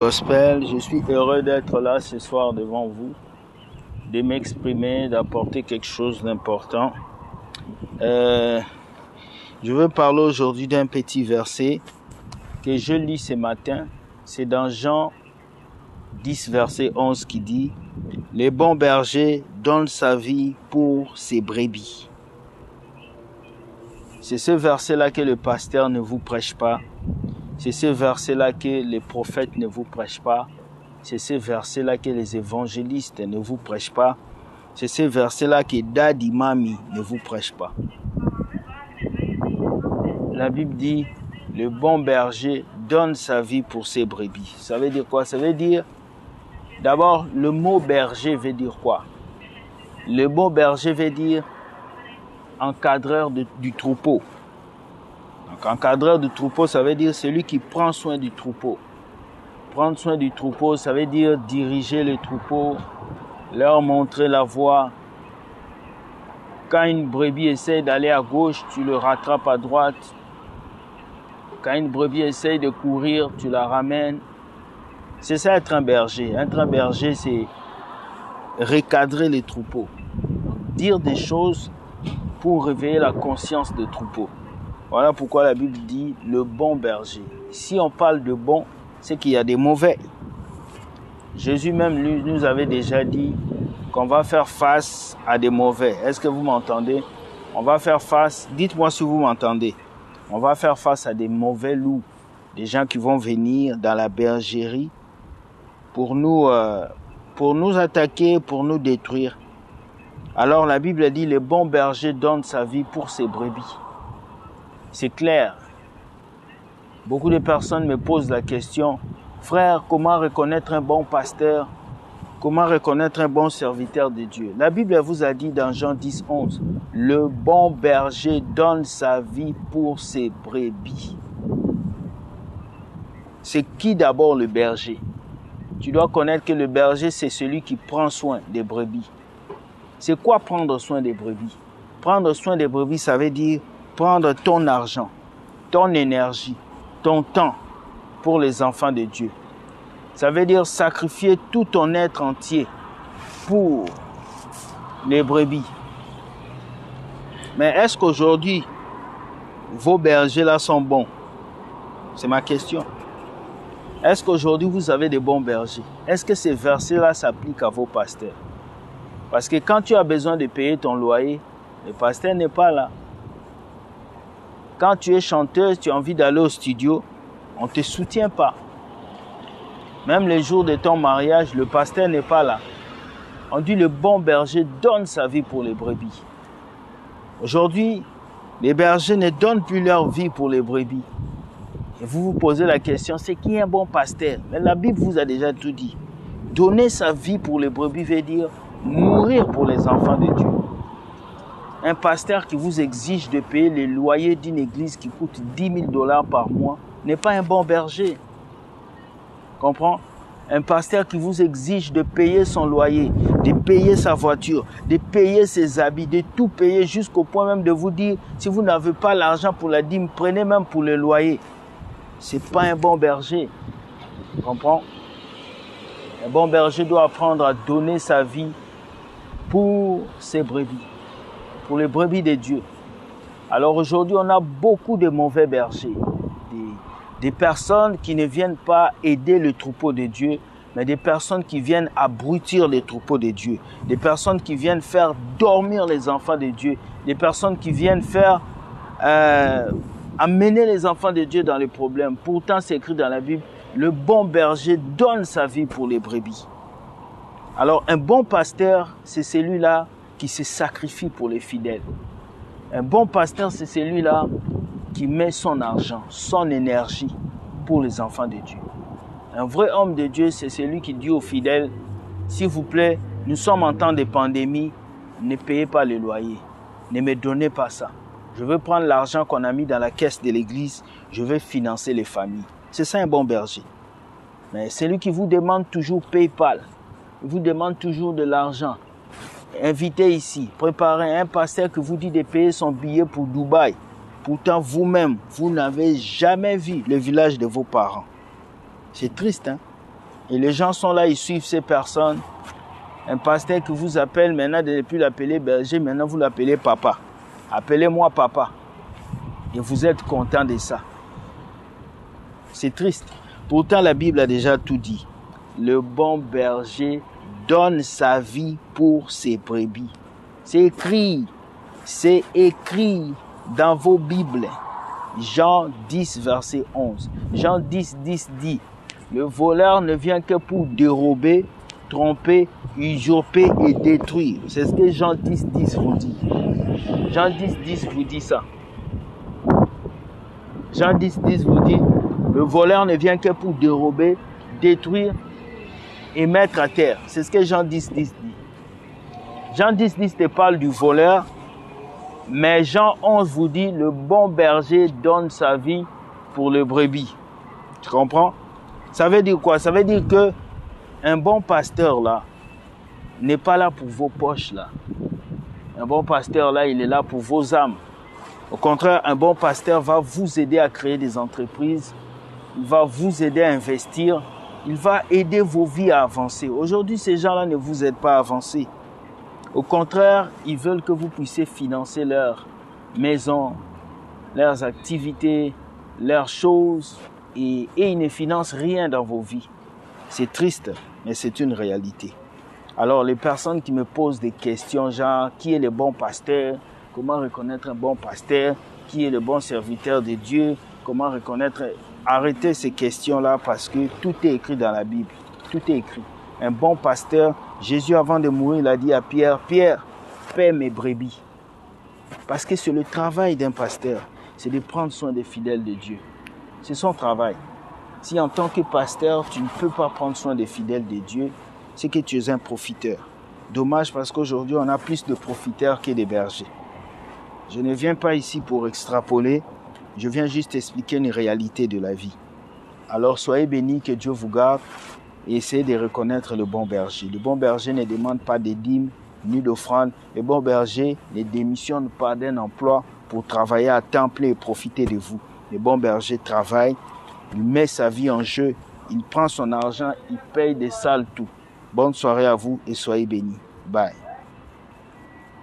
Gospel, je suis heureux d'être là ce soir devant vous, de m'exprimer, d'apporter quelque chose d'important. Je veux parler aujourd'hui d'un petit verset que je lis ce matin. C'est dans Jean 10, verset 11 qui dit « Le bon berger donne sa vie pour ses brebis ». C'est ce verset-là que le pasteur ne vous prêche pas. C'est ce verset-là que les prophètes ne vous prêchent pas. C'est ce verset-là que les évangélistes ne vous prêchent pas. C'est ce verset-là que Daddy Mami ne vous prêche pas. La Bible dit, le bon berger donne sa vie pour ses brebis. Ça veut dire quoi? Ça veut dire, d'abord, le mot berger veut dire quoi? Le mot berger veut dire encadreur du troupeau. Donc, encadreur du troupeau, ça veut dire celui qui prend soin du troupeau. Prendre soin du troupeau, ça veut dire diriger le troupeau, leur montrer la voie. Quand une brebis essaie d'aller à gauche, tu le rattrapes à droite. Quand une brebis essaie de courir, tu la ramènes. C'est ça être un berger. Être un berger, c'est recadrer les troupeaux. Dire des choses pour réveiller la conscience des troupeaux. Voilà pourquoi la Bible dit le bon berger. Si on parle de bon, c'est qu'il y a des mauvais. Jésus même lui, nous avait déjà dit qu'on va faire face à des mauvais. Est-ce que vous m'entendez? On va faire face, dites-moi si vous m'entendez. On va faire face à des mauvais loups, des gens qui vont venir dans la bergerie pour nous attaquer, pour nous détruire. Alors la Bible dit le bon berger donne sa vie pour ses brebis. C'est clair. Beaucoup de personnes me posent la question, frère, comment reconnaître un bon pasteur? Comment reconnaître un bon serviteur de Dieu? La Bible vous a dit dans Jean 10, 11, le bon berger donne sa vie pour ses brebis. C'est qui d'abord le berger? Tu dois connaître que le berger, c'est celui qui prend soin des brebis. C'est quoi prendre soin des brebis? Prendre soin des brebis, ça veut dire prendre ton argent, ton énergie, ton temps pour les enfants de Dieu. Ça veut dire sacrifier tout ton être entier pour les brebis. Mais est-ce qu'aujourd'hui, vos bergers là sont bons? C'est ma question. Est-ce qu'aujourd'hui, vous avez des bons bergers? Est-ce que ces versets-là s'appliquent à vos pasteurs? Parce que quand tu as besoin de payer ton loyer, le pasteur n'est pas là. Quand tu es chanteuse, tu as envie d'aller au studio, on ne te soutient pas. Même les jours de ton mariage, le pasteur n'est pas là. On dit le bon berger donne sa vie pour les brebis. Aujourd'hui, les bergers ne donnent plus leur vie pour les brebis. Et vous vous posez la question, c'est qui un bon pasteur? Mais la Bible vous a déjà tout dit. Donner sa vie pour les brebis veut dire mourir pour les enfants de Dieu. Un pasteur qui vous exige de payer les loyers d'une église qui coûte 10 000 $ par mois n'est pas un bon berger. Comprends? Un pasteur qui vous exige de payer son loyer, de payer sa voiture, de payer ses habits, de tout payer jusqu'au point même de vous dire, si vous n'avez pas l'argent pour la dîme, prenez même pour le loyer. C'est pas un bon berger. Comprends? Un bon berger doit apprendre à donner sa vie pour ses brebis, pour les brebis de Dieu. Alors aujourd'hui, on a beaucoup de mauvais bergers, des personnes qui ne viennent pas aider le troupeau de Dieu, mais des personnes qui viennent abrutir les troupeaux de Dieu, des personnes qui viennent faire dormir les enfants de Dieu, des personnes qui viennent faire amener les enfants de Dieu dans les problèmes. Pourtant, c'est écrit dans la Bible, le bon berger donne sa vie pour les brebis. Alors, un bon pasteur, c'est celui-là qui se sacrifie pour les fidèles. Un bon pasteur, c'est celui-là qui met son argent, son énergie pour les enfants de Dieu. Un vrai homme de Dieu, c'est celui qui dit aux fidèles, s'il vous plaît, nous sommes en temps de pandémie, ne payez pas le loyer, ne me donnez pas ça. Je veux prendre l'argent qu'on a mis dans la caisse de l'église, je veux financer les familles. C'est ça un bon berger. Mais celui qui vous demande toujours PayPal, vous demande toujours de l'argent, invitez ici, préparez un pasteur qui vous dit de payer son billet pour Dubaï. Pourtant, vous-même, vous n'avez jamais vu le village de vos parents. C'est triste, hein? Et les gens sont là, ils suivent ces personnes. Un pasteur qui vous appelle, maintenant, de ne plus l'appeler berger, maintenant vous l'appelez papa. Appelez-moi papa. Et vous êtes content de ça. C'est triste. Pourtant, la Bible a déjà tout dit. Le bon berger donne sa vie pour ses brebis. C'est écrit dans vos Bibles. Jean 10, verset 11. Jean 10, 10 dit, le voleur ne vient que pour dérober, tromper, usurper et détruire. C'est ce que Jean 10, 10 vous dit. Jean 10, 10 vous dit ça. Jean 10, 10 vous dit, le voleur ne vient que pour dérober, détruire et mettre à terre. C'est ce que Jean 10, 10 dit. Jean 10, 10 te parle du voleur, mais Jean 11 vous dit, le bon berger donne sa vie pour le brebis. Tu comprends? Ça veut dire quoi? Ça veut dire que un bon pasteur là n'est pas là pour vos poches là. Un bon pasteur là, il est là pour vos âmes. Au contraire, un bon pasteur va vous aider à créer des entreprises. Il va vous aider à investir. Il va aider vos vies à avancer. Aujourd'hui, ces gens-là ne vous aident pas à avancer. Au contraire, ils veulent que vous puissiez financer leur maison, leurs activités, leurs choses. Et ils ne financent rien dans vos vies. C'est triste, mais c'est une réalité. Alors, les personnes qui me posent des questions, genre, qui est le bon pasteur? Comment reconnaître un bon pasteur? Qui est le bon serviteur de Dieu? Comment reconnaître... Arrêtez ces questions-là parce que tout est écrit dans la Bible. Tout est écrit. Un bon pasteur, Jésus, avant de mourir, il a dit à Pierre, « Pierre, paie mes brebis. » Parce que c'est le travail d'un pasteur, c'est de prendre soin des fidèles de Dieu. C'est son travail. Si en tant que pasteur, tu ne peux pas prendre soin des fidèles de Dieu, c'est que tu es un profiteur. Dommage parce qu'aujourd'hui, on a plus de profiteurs que de bergers. Je ne viens pas ici pour extrapoler, je viens juste expliquer une réalité de la vie. Alors soyez bénis, que Dieu vous garde et essayez de reconnaître le bon berger. Le bon berger ne demande pas de dîmes ni d'offrandes. Le bon berger ne démissionne pas d'un emploi pour travailler à temps plein et profiter de vous. Le bon berger travaille, il met sa vie en jeu, il prend son argent, il paye des sales tout. Bonne soirée à vous et soyez bénis. Bye.